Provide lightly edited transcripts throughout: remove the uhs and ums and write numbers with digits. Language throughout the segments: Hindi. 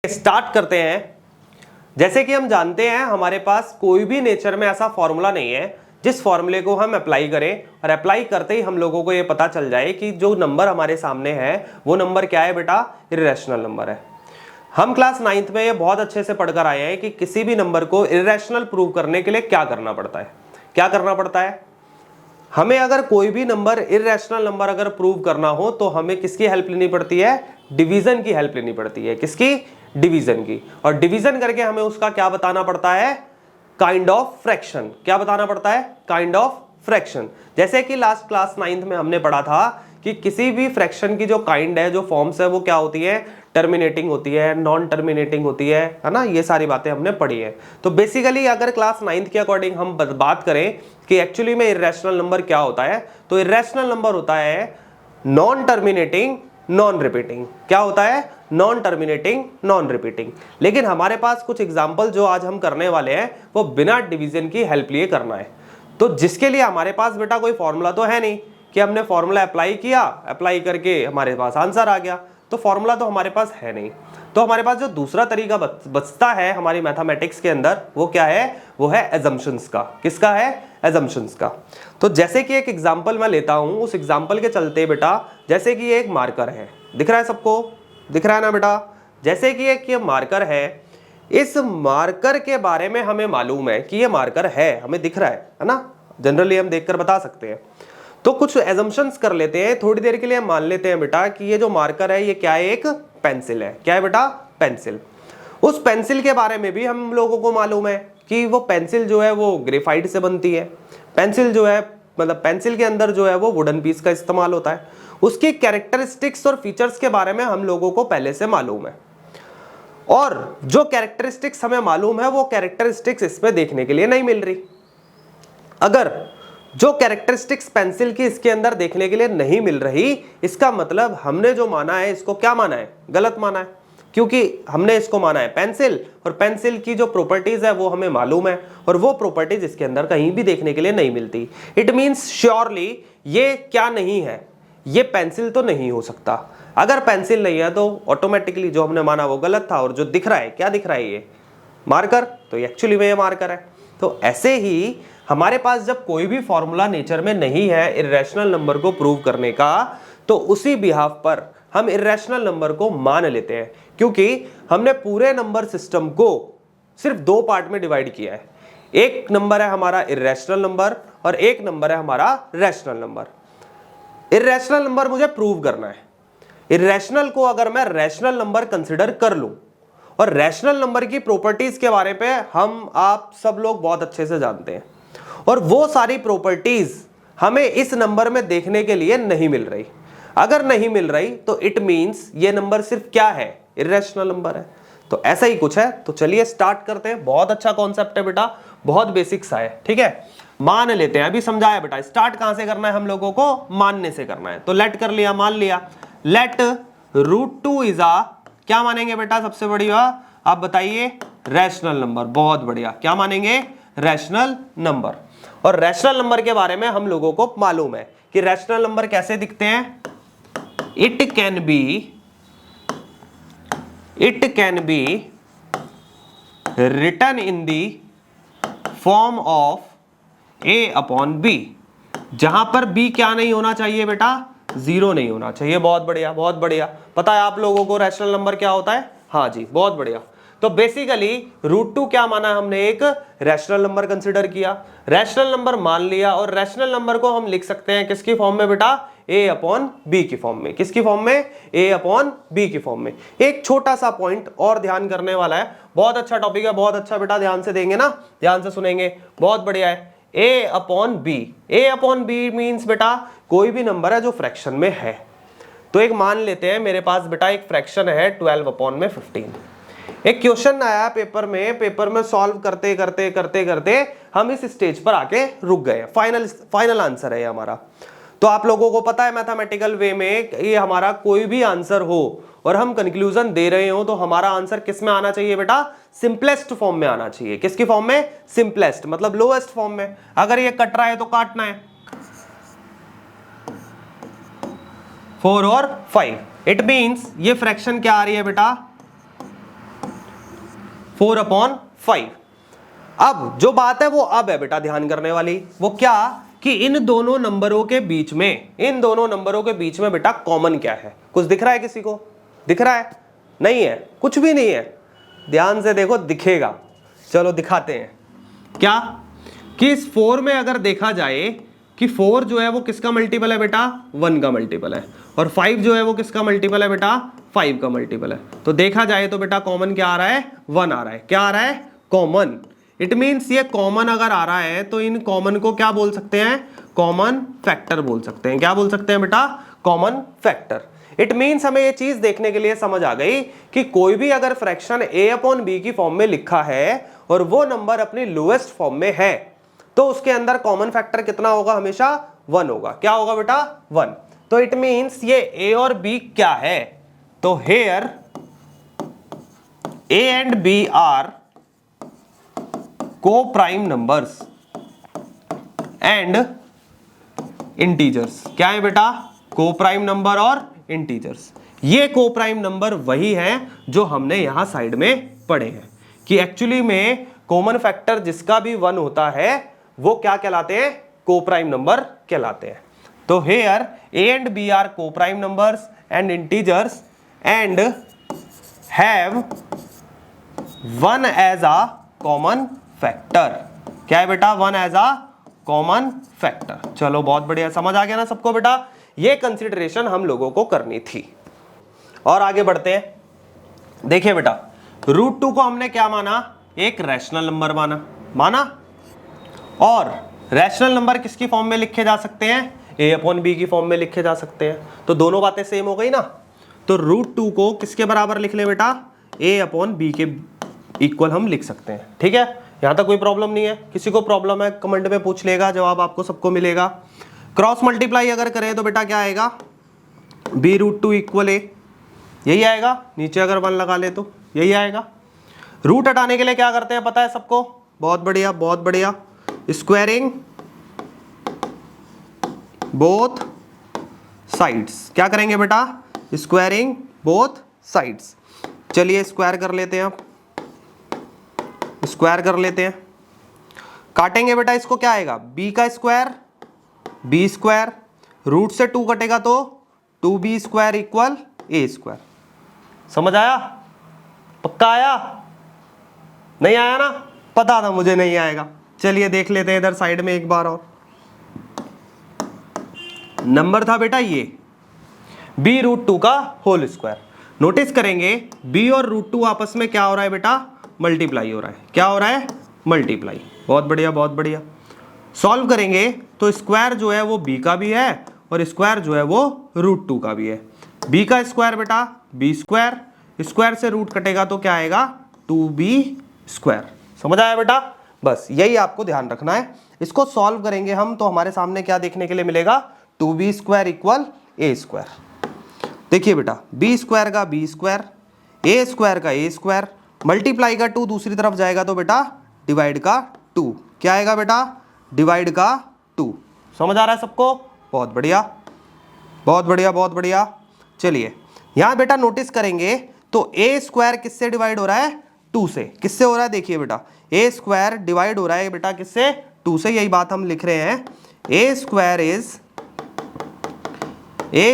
स्टार्ट करते हैं। जैसे कि हम जानते हैं हमारे पास कोई भी नेचर में ऐसा फॉर्मूला नहीं है जिस फॉर्मूले को हम अप्लाई करें और अप्लाई करते ही हम लोगों को ये पता चल जाए कि जो नंबर हमारे सामने है वो नंबर क्या है बेटा, इर्रेशनल नंबर है। हम क्लास 9th में ये बहुत अच्छे से पढ़कर आए हैं कि किसी भी नंबर को इर्रेशनल प्रूव करने के लिए क्या करना पड़ता है। क्या करना पड़ता है, हमें अगर कोई भी नंबर इर्रेशनल नंबर अगर प्रूव करना हो तो हमें किसकी हेल्प लेनी पड़ती है, डिवीजन की हेल्प लेनी पड़ती है। किसकी, डिवीजन की। और डिवीजन करके हमें उसका क्या बताना पड़ता है, काइंड ऑफ फ्रैक्शन। क्या बताना पड़ता है, काइंड ऑफ फ्रैक्शन। जैसे कि लास्ट क्लास 9th में हमने पढ़ा था कि किसी भी फ्रैक्शन की जो काइंड है, जो फॉर्म्स है, वो क्या होती है, टर्मिनेटिंग होती है, नॉन टर्मिनेटिंग होती है ना। ये सारी बातें हमने पढ़ी है। तो बेसिकली अगर क्लास 9th के अकॉर्डिंग हम बात करें कि एक्चुअली में इर्रेशनल नंबर क्या होता है, तो इर्रेशनल नंबर होता है नॉन टर्मिनेटिंग नॉन रिपीटिंग। क्या होता है, नॉन टर्मिनेटिंग नॉन रिपीटिंग। लेकिन हमारे पास कुछ एग्जाम्पल जो आज हम करने वाले हैं वो बिना डिवीजन की हेल्प लिए करना है। तो जिसके लिए हमारे पास बेटा कोई फॉर्मूला तो है नहीं कि हमने फॉर्मूला अप्लाई किया, अप्लाई करके हमारे पास आंसर आ गया। तो फॉर्मूला तो हमारे पास है नहीं। तो हमारे पास जो दूसरा तरीका बचता है हमारी मैथमेटिक्स के अंदर, वो क्या है, वो है एजम्पशंस का। किसका है, एजम्पशंस का। तो जैसे कि एक एग्जांपल मैं लेता हूं, उस एग्जांपल के चलते बेटा, जैसे कि ये एक मार्कर है, दिख रहा है सबको, दिख रहा है ना बेटा। जैसे कि एक ये मार्कर है, इस मार्कर के बारे में हमें मालूम है कि ये मार्कर है, हमें दिख रहा है ना, जनरली हम देखकर बता सकते हैं। तो कुछ एजम्पशंस कर लेते हैं, थोड़ी देर के लिए मान लेते हैं बेटा कि ये जो मार्कर है ये क्या है, एक पेंसिल है। क्या है बेटा, पेंसिल। उस पेंसिल के बारे में भी हम लोगों को मालूम है कि वो पेंसिल जो है वो ग्रेफाइट से बनती है। पेंसिल जो है, मतलब पेंसिल के अंदर जो है वो वुडन पीस का इस्तेमाल होता है। उसकी कैरेक्टरिस्टिक्स और फीचर्स के बारे में हम लोगों को पहले से मालूम है, और जो कैरेक्टरिस्टिक्स हमें मालूम है वो कैरेक्टरिस्टिक्स इसमें देखने के लिए नहीं मिल रही। अगर जो कैरेक्टरिस्टिक्स पेंसिल की इसके अंदर देखने के लिए नहीं मिल रही, इसका मतलब हमने जो माना है इसको क्या माना है, गलत माना है। क्योंकि हमने इसको माना है पेंसिल, और पेंसिल की जो प्रॉपर्टीज है वो हमें मालूम है, और वो प्रॉपर्टीज इसके अंदर कहीं भी देखने के लिए नहीं मिलती। इट मींस श्योरली ये क्या नहीं है, ये पेंसिल तो नहीं हो सकता। अगर पेंसिल नहीं है तो ऑटोमेटिकली जो हमने माना वो गलत था, और जो दिख रहा है, क्या दिख रहा है, ये मार्कर, तो एक्चुअली में ये मार्कर है। तो ऐसे ही हमारे पास जब कोई भी फॉर्मूला नेचर में नहीं है इर्रेशनल नंबर को प्रूव करने का, तो उसी बिहाफ पर हम इर्रेशनल नंबर को मान लेते हैं, क्योंकि हमने पूरे नंबर सिस्टम को सिर्फ दो पार्ट में डिवाइड किया है। एक नंबर है हमारा इर्रेशनल नंबर और एक नंबर है हमारा रैशनल नंबर। इर्रेशनल नंबर मुझे प्रूव करना है। इर्रेशनल को अगर मैं रैशनल नंबर कंसिडर कर लूं, और रैशनल नंबर की प्रॉपर्टीज के बारे पे हम आप सब लोग बहुत अच्छे से जानते हैं, और वो सारी प्रॉपर्टीज हमें इस नंबर में देखने के लिए नहीं मिल रही। अगर नहीं मिल रही तो इट मींस ये नंबर सिर्फ क्या है, इर्रेशनल नंबर है। तो ऐसा ही कुछ है। तो चलिए स्टार्ट करते हैं। बहुत अच्छा कॉन्सेप्ट है बेटा, बहुत बेसिक सा है, ठीक है। मान लेते हैं, अभी समझाया बेटा, स्टार्ट कहां से करना है, हम लोगों को मानने से करना है। तो लेट कर लिया, मान लिया। लेट √2 इज आ, क्या मानेंगे बेटा, सबसे बड़ी बात आप बताइए, रैशनल नंबर। बहुत बढ़िया, क्या मानेंगे, रैशनल नंबर। और रैशनल नंबर के बारे में हम लोगों को मालूम है कि रैशनल नंबर कैसे दिखते हैं। It can be written in the form of a/b, जहां पर b क्या नहीं होना चाहिए बेटा, 0 नहीं होना चाहिए। बहुत बढ़िया, बहुत बढ़िया। पता है आप लोगों को रैशनल नंबर क्या होता है, हाँ जी, बहुत बढ़िया। तो बेसिकली √2 क्या माना, हमने एक रैशनल नंबर कंसीडर किया, रैशनल नंबर मान लिया, और रैशनल नंबर को हम लिख सकते हैं किसकी फॉर्म में बेटा, a/b की फॉर्म में। किसकी फॉर्म में, a/b की फॉर्म में। एक छोटा सा पॉइंट और ध्यान करने वाला है, बहुत अच्छा टॉपिक है, बहुत अच्छा बेटा, ध्यान से देंगे ना, ध्यान से सुनेंगे, बहुत बढ़िया है। a/b मीन्स बेटा कोई भी नंबर है जो फ्रैक्शन में है। तो एक मान लेते हैं मेरे पास बेटा एक फ्रैक्शन है 12/15। एक क्वेश्चन आया पेपर में सॉल्व करते करते करते करते हम इस स्टेज पर आके रुक गए। फाइनल आंसर है ये हमारा। तो आप लोगों को पता है मैथमेटिकल वे में ये हमारा कोई भी आंसर हो और हम कंक्लूजन दे रहे हो तो हमारा आंसर किस में आना चाहिए बेटा, सिंपलेस्ट फॉर्म में आना चाहिए। किसकी फॉर्म में, सिंपलेस्ट मतलब लोएस्ट फॉर्म में। अगर ये कट रहा है तो काटना है 4 और 5। इट मींस ये फ्रैक्शन क्या आ रही है बेटा, 4/5। अब जो बात है वो अब है बेटा ध्यान करने वाली, वो क्या कि इन दोनों नंबरों के बीच में बेटा कॉमन क्या है? कुछ दिख रहा है किसी को? दिख रहा है? नहीं है, कुछ भी नहीं है। ध्यान से देखो, दिखेगा। चलो दिखाते हैं क्या कि इस 4 में अगर देखा जाए कि 4 जो है वो किसका मल्टीपल है बेटा? 1 का मल्टीपल है, और 5 जो है वो किसका मल्टीपल है बेटा? 5 का मल्टीपल है। तो देखा जाए तो बेटा कॉमन क्या आ रहा है? 1 आ रहा है। क्या आ रहा है? कॉमन। इट मीन्स ये कॉमन अगर आ रहा है तो इन कॉमन को क्या बोल सकते हैं? कॉमन फैक्टर बोल सकते हैं। क्या बोल सकते हैं बेटा? Common factor. इट मीन्स हमें ये चीज देखने के लिए समझ आ गई कि कोई भी अगर फ्रैक्शन a/b की फॉर्म में लिखा है और वो नंबर अपनी लोएस्ट फॉर्म में है तो उसके अंदर कॉमन फैक्टर कितना होगा? हमेशा 1 होगा। क्या होगा बेटा? 1। तो इट मीन्स ये a और b क्या है? तो here a and b are को प्राइम नंबर्स एंड इंटीजर्स। क्या है बेटा? को प्राइम नंबर और इंटीजर्स। ये को प्राइम नंबर वही है जो हमने यहां साइड में पढ़े हैं कि एक्चुअली में कॉमन फैक्टर जिसका भी 1 होता है वो क्या कहलाते हैं? को प्राइम नंबर कहलाते हैं। तो here a and b are को prime numbers and integers and have 1 as a common factor. क्या है बेटा? 1 एज अ कॉमन फैक्टर। चलो बहुत बढ़िया, समझ आ गया ना सबको बेटा? ये कंसीडरेशन हम लोगों को करनी थी। और आगे बढ़ते हैं। देखिए बेटा, √2 को हमने क्या माना? एक रैशनल नंबर माना। और रैशनल नंबर किसकी फॉर्म में लिखे जा सकते हैं? a/b की फॉर्म में लिखे जा सकते हैं। तो दोनों बातें सेम हो गई ना। तो √2 को किसके बराबर लिख ले बेटा? a/b के इक्वल हम लिख सकते हैं। ठीक है, यहां तक कोई प्रॉब्लम नहीं है। किसी को प्रॉब्लम है कमेंट में पूछ लेगा, जवाब आपको सबको मिलेगा। क्रॉस मल्टीप्लाई अगर करें तो बेटा क्या आएगा? b√2 इक्वल a, यही आएगा। नीचे अगर 1 लगा ले तो यही आएगा। रूट हटाने के लिए क्या करते हैं पता है सबको? बहुत बढ़िया, बहुत बढ़िया। Squaring both sides. क्या करेंगे बेटा? Squaring both sides. चलिए स्क्वायर कर लेते हैं। स्क्वायर कर लेते हैं, काटेंगे बेटा इसको। क्या आएगा? b का स्क्वायर b स्क्वायर, रूट से 2 कटेगा तो 2b square equal a square. समझ आया? पक्का आया? नहीं आया ना? पता था मुझे नहीं आएगा। चलिए देख लेते हैं इधर साइड में एक बार और। नंबर था बेटा ये b√2 का होल स्क्वायर। नोटिस करेंगे b और √2 आपस में क्या हो रहा है बेटा? मल्टीप्लाई हो रहा है। क्या हो रहा है? मल्टीप्लाई। बहुत बढ़िया, बहुत बढ़िया। सॉल्व करेंगे तो स्क्वायर जो है वो b का भी है और स्क्वायर जो है वो √2 का भी है। b का स्क्वायर बेटा b स्क्वायर, स्क्वायर से रूट कटेगा तो क्या आएगा? 2b square. समझ आया बेटा? बस यही आपको ध्यान रखना है। इसको सॉल्व करेंगे हम तो हमारे सामने क्या देखने के लिए मिलेगा? 2b square equal a square. देखिए बेटा, b स्क्वायर का b स्क्वायर, a स्क्वायर का a स्क्वायर, मल्टीप्लाई का 2 दूसरी तरफ जाएगा तो बेटा डिवाइड का 2। क्या आएगा बेटा? डिवाइड का 2। समझ आ रहा है सबको? बहुत बढ़िया, बहुत बढ़िया, बहुत बढ़िया। चलिए यहां बेटा नोटिस करेंगे तो a स्क्वायर किससे डिवाइड हो रहा है? 2 से। किससे हो रहा है? देखिए बेटा, a स्क्वायर डिवाइड हो रहा है बेटा किससे? 2 से। यही बात हम लिख रहे हैं, a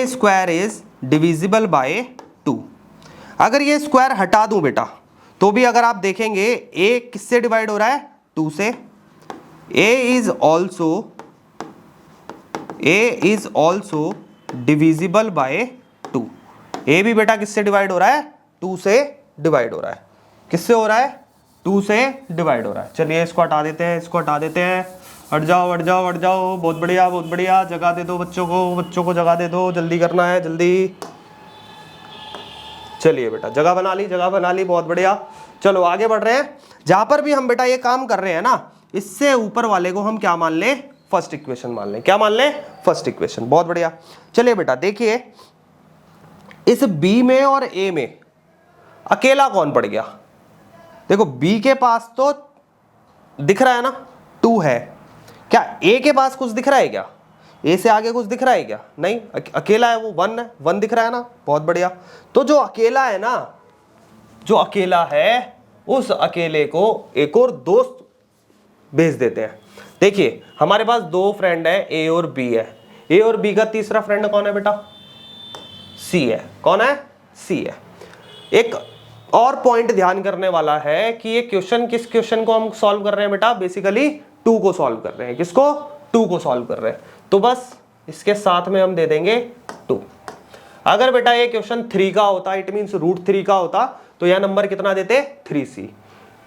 square is divisible by 2। अगर ये स्क्वायर हटा दूं बेटा तो भी अगर आप देखेंगे a किससे डिवाइड हो रहा है? 2 से। a is also divisible by 2। a भी बेटा किससे डिवाइड हो रहा है? 2 से डिवाइड हो रहा है। किससे हो रहा है? 2 से डिवाइड हो रहा है। चलिए इसको हटा देते हैं, इसको हटा देते हैं। हट जाओ, हट जाओ, हट जाओ। बहुत बढ़िया, बहुत बढ़िया। जगह दे दो बच्चों को जगह दे दो। जल्दी करना है, जल्दी। चलिए बेटा जगह बना ली, जगह बना ली। बहुत बढ़िया। चलो आगे बढ़ रहे हैं। जहां पर भी हम बेटा ये काम कर रहे हैं ना, इससे ऊपर वाले को हम क्या मान लें? फर्स्ट इक्वेशन मान लें। क्या मान लें? First equation. बहुत बढ़िया। चलिए बेटा देखिए, इस b में और a में अकेला कौन पड़ गया? देखो b के पास तो दिख रहा है ना 2 है। क्या a के पास कुछ दिख रहा है क्या? a से आगे कुछ दिख रहा है क्या? नहीं, अकेला है वो 1 है। 1 दिख रहा है ना? बहुत बढ़िया। तो जो अकेला है ना, जो अकेला है उस अकेले को एक और दोस्त भेज देते हैं। देखिए हमारे पास दो फ्रेंड है, ए और बी है। ए और बी का तीसरा फ्रेंड कौन है बेटा? सी है। कौन है? सी है। एक और पॉइंट ध्यान करने वाला है कि ये क्वेश्चन, किस क्वेश्चन को हम सॉल्व कर रहे हैं बेटा? बेसिकली 2 को सॉल्व कर रहे हैं। किसको? 2 को सॉल्व कर रहे हैं। तो बस इसके साथ में हम दे देंगे 2। अगर बेटा ये क्वेश्चन 3 का होता, इट मींस √3 का होता, तो यह नंबर कितना देते? 3C।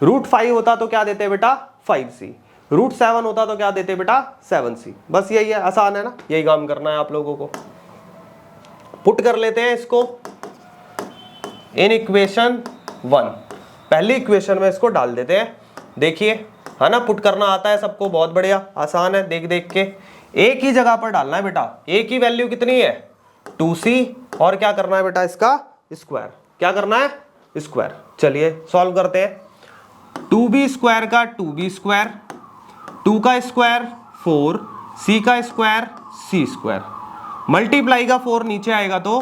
√5 होता तो क्या देते बेटा? 5C। √7 होता तो क्या देते बेटा? 7C। बस यही है, आसान है ना, यही काम करना है आप लोगों को। पुट कर लेते हैं इसको इन इक्वेशन 1। पहली इक्वेशन में इसको डाल देते हैं। देखिए है ना, पुट करना आता है सबको, बहुत बढ़िया, आसान है। देख देख के एक ही जगह पर डालना है बेटा। ए की वैल्यू कितनी है? 2C। और क्या करना है बेटा? इसका स्क्वायर। क्या करना है? स्क्वायर। चलिए सॉल्व करते हैं। 2B² का 2B², 2 का स्क्वायर 4, C का स्क्वायर C²। मल्टीप्लाई का 4 नीचे आएगा तो,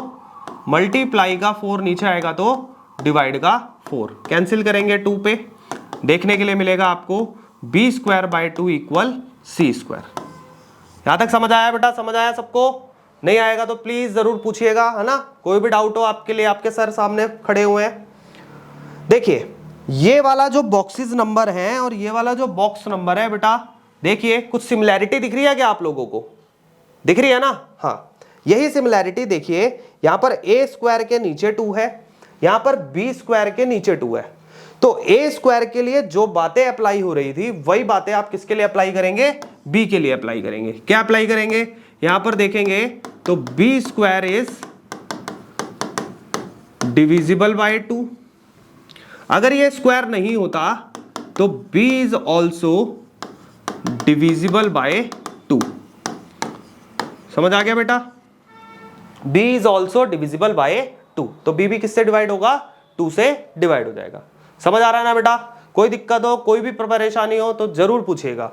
मल्टीप्लाई का 4 नीचे आएगा तो डिवाइड का 4। कैंसिल करेंगे 2 पे, देखने के लिए मिलेगा आपको B²/2 = C²। यहां तक समझ आया बेटा? समझ आया सबको? नहीं आएगा तो प्लीज जरूर पूछिएगा, है ना। कोई भी डाउट हो आपके लिए, आपके सर सामने खड़े हुए हैं। देखिए ये वाला जो बॉक्सेस नंबर है और ये वाला जो बॉक्स नंबर है बेटा, देखिए कुछ सिमिलैरिटी दिख रही है क्या आप लोगों को? दिख रही है ना? हाँ, यही सिमिलैरिटी देखिए, यहां पर A² के नीचे 2 है, यहां पर B² के नीचे 2 है। तो A² के लिए जो बातें अप्लाई हो रही थी वही बातें आप किसके लिए अप्लाई करेंगे? B के लिए अप्लाई करेंगे। क्या अप्लाई करेंगे? यहां पर देखेंगे तो B² इज डिविजिबल बाय 2। अगर ये स्क्वायर नहीं होता तो B is also divisible by 2। समझ आ गया बेटा? B is also divisible by 2। तो B भी किससे डिवाइड होगा? 2 से डिवाइड हो जाएगा। समझ आ रहा है ना बेटा? कोई दिक्कत हो, कोई भी परेशानी हो तो जरूर पूछिएगा।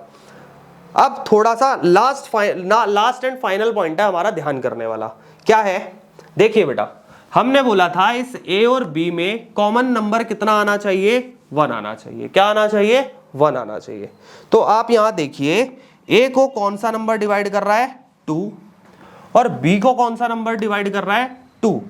अब थोड़ा सा लास्ट एंड फाइनल पॉइंट है हमारा ध्यान करने वाला। क्या है? देखिए बेटा, हमने बोला था इस A और B में कॉमन नंबर कितना आना चाहिए? 1 आना चाहिए। क्या आना चाहिए? 1 आना चाहिए। तो आप यहां देखिए, A को कौन सा नंबर डिवाइड कर रहा है? 2। और B को कौन सा नंबर डिवाइड कर रहा है? 2।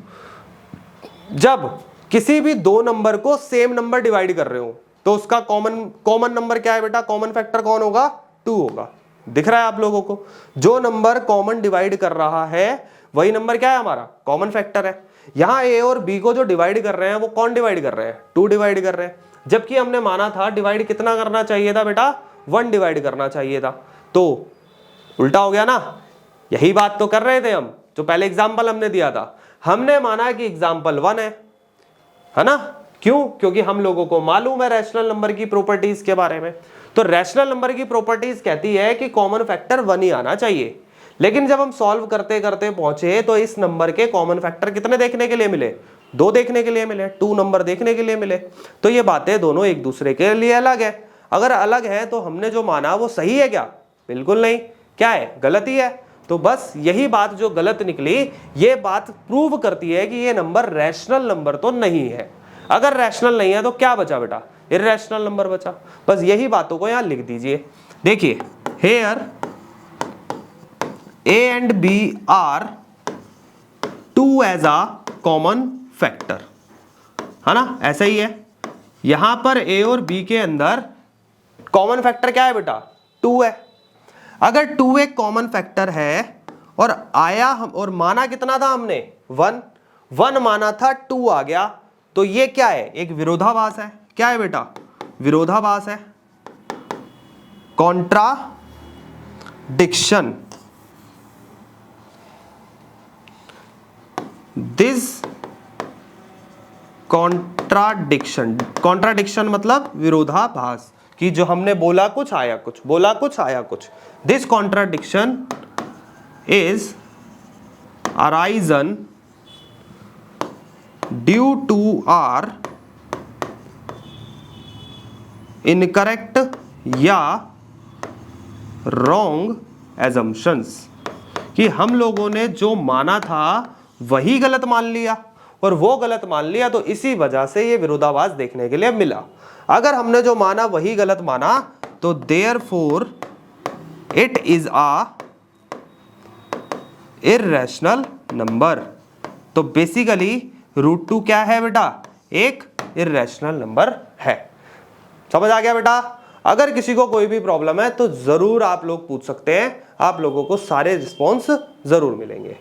जब किसी भी दो नंबर को सेम नंबर डिवाइड कर रहे हो तो उसका कॉमन नंबर क्या है बेटा? कॉमन फैक्टर कौन होगा? 2 होगा। दिख रहा है आप लोगों को? जो नंबर कॉमन डिवाइड कर रहा है वही नंबर क्या है? हमारा कॉमन फैक्टर है। यहां A और B को जो डिवाइड कर रहे हैं वो कौन डिवाइड कर रहे हैं? 2 डिवाइड कर रहे हैं। जबकि हमने माना था डिवाइड कितना करना चाहिए था बेटा? 1 डिवाइड करना चाहिए था। तो उल्टा हो गया ना। यही बात तो कर रहे थे हम, जो पहले एग्जाम्पल हमने दिया था। हमने माना कि एग्जाम्पल 1 है ना। क्यों? क्योंकि हम लोगों को मालूम है रैशनल नंबर की प्रॉपर्टीज के बारे में। तो रैशनल नंबर की प्रॉपर्टीज कहती है कि कॉमन फैक्टर 1 ही आना चाहिए। लेकिन जब हम सॉल्व करते करते पहुंचे तो इस नंबर के कॉमन फैक्टर कितने देखने के लिए मिले? 2 देखने के लिए मिले, 2 नंबर देखने के लिए मिले। तो ये बातें दोनों एक दूसरे के लिए अलग है। अगर अलग है तो हमने जो माना वो सही है क्या? बिल्कुल नहीं। क्या है? गलत ही है। तो बस यही बात जो गलत निकली, ये बात प्रूव करती है कि ये नंबर रैशनल नंबर तो नहीं है। अगर रैशनल नहीं है तो क्या बचा बेटा? इररैशनल नंबर बचा। बस यही बातों को यहां लिख दीजिए। देखिए, hair A and B are 2 as a common factor, है ना। ऐसा ही है यहां पर A और B के अंदर कॉमन फैक्टर क्या है बेटा? 2 है। अगर 2 एक कॉमन फैक्टर है और आया हम और माना कितना था हमने? 1 माना था, 2 आ गया, तो ये क्या है? एक विरोधाभास है। क्या है बेटा? विरोधाभास है, कॉन्ट्राडिक्शन। दिस कॉन्ट्राडिक्शन मतलब विरोधाभास, कि जो हमने बोला कुछ आया कुछ, बोला कुछ आया कुछ। This contradiction is arisen due to our incorrect या रॉन्ग एजम्पशंस, कि हम लोगों ने जो माना था वही गलत मान लिया पर वो गलत मान लिया, तो इसी वजह से ये विरोधाभास देखने के लिए मिला। अगर हमने जो माना वही गलत माना तो therefore it is a irrational number. तो बेसिकली √2 क्या है बेटा? एक इर्रेशनल नंबर है। समझ आ गया बेटा? अगर किसी को कोई भी प्रॉब्लम है तो जरूर आप लोग पूछ सकते हैं, आप लोगों को सारे रिस्पॉन्स जरूर मिलेंगे।